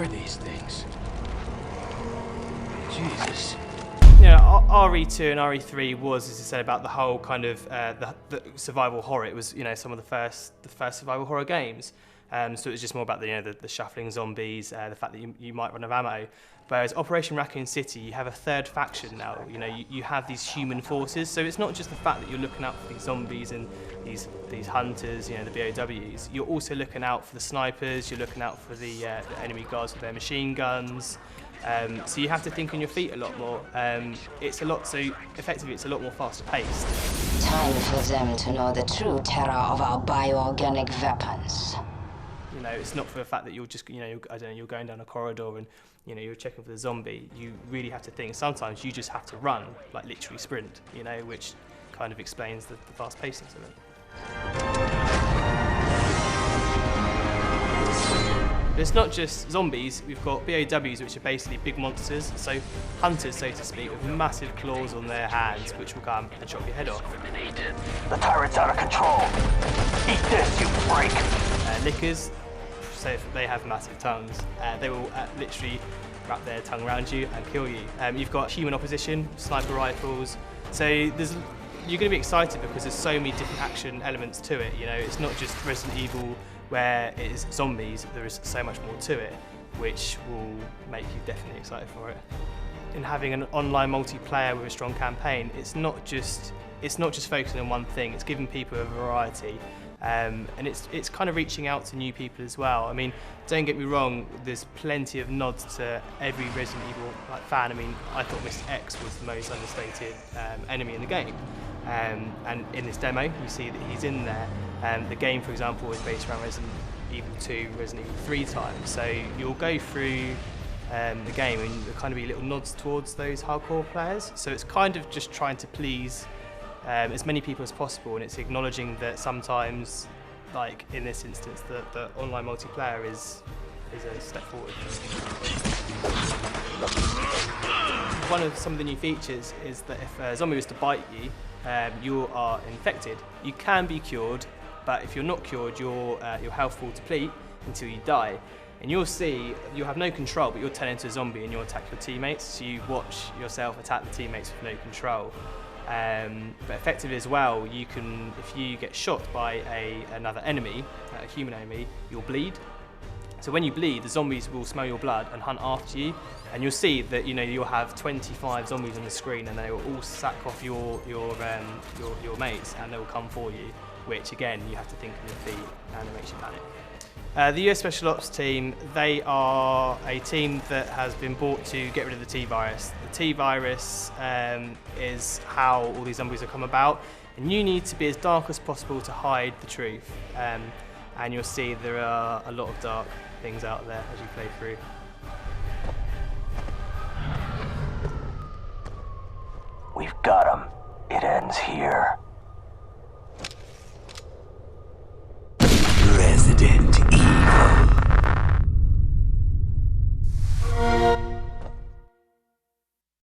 are these things? Jesus. You know, RE2 and RE3 was, as I said, about the whole kind of the survival horror. It was, you know, some of the first survival horror games. So it was just more about the shuffling zombies, the fact that you might run out of ammo. Whereas Operation Raccoon City, you have a third faction now. You know, you have these human forces. So it's not just the fact that you're looking out for these zombies and these hunters, you know, the BOWs. You're also looking out for the snipers. You're looking out for the enemy guards with their machine guns. So you have to think on your feet a lot more. So effectively it's a lot more faster paced. Time for them to know the true terror of our bioorganic weapons. You know, it's not for the fact that you're just, you're going down a corridor and, you're checking for the zombie. You really have to think. Sometimes you just have to run, like literally sprint, which kind of explains the fast pacing of it. But it's not just zombies. We've got BOWs, which are basically big monsters, so hunters, so to speak, with massive claws on their hands, which will come and chop your head off. The tyrant's out of control. Eat this, you freak! Lickers, so they have massive tongues. They will literally wrap their tongue around you and kill you. You've got human opposition, sniper rifles. So you're going to be excited because there's so many different action elements to it. It's not just Resident Evil where it is zombies. There is so much more to it, which will make you definitely excited for it. In having an online multiplayer with a strong campaign, it's not just focusing on one thing. It's giving people a variety. And it's kind of reaching out to new people as well. I mean, don't get me wrong, there's plenty of nods to every Resident Evil fan. I mean, I thought Mr. X was the most understated enemy in the game. And in this demo, you see that he's in there. The game, for example, is based around Resident Evil 2, Resident Evil 3 times. So you'll go through the game and there'll kind of be little nods towards those hardcore players. So it's kind of just trying to please as many people as possible, and it's acknowledging that sometimes, like in this instance, the online multiplayer is a step forward. One of some of the new features is that if a zombie was to bite you, you are infected. You can be cured, but if you're not cured, your health will deplete until you die. And you'll see, you'll have no control, but you'll turn into a zombie and you'll attack your teammates. So you watch yourself attack the teammates with no control. But effectively as well, you can, if you get shot by another enemy, a human enemy, you'll bleed. So when you bleed, the zombies will smell your blood and hunt after you, and you'll see that you'll have 25 zombies on the screen, and they will all sack off your mates, and they will come for you. Which again, you have to think on your feet, and it makes you panic. The US Special Ops team, they are a team that has been bought to get rid of the T-virus. The T-virus is how all these zombies have come about, and you need to be as dark as possible to hide the truth. And you'll see there are a lot of dark things out there as you play through. We've got him. It ends here.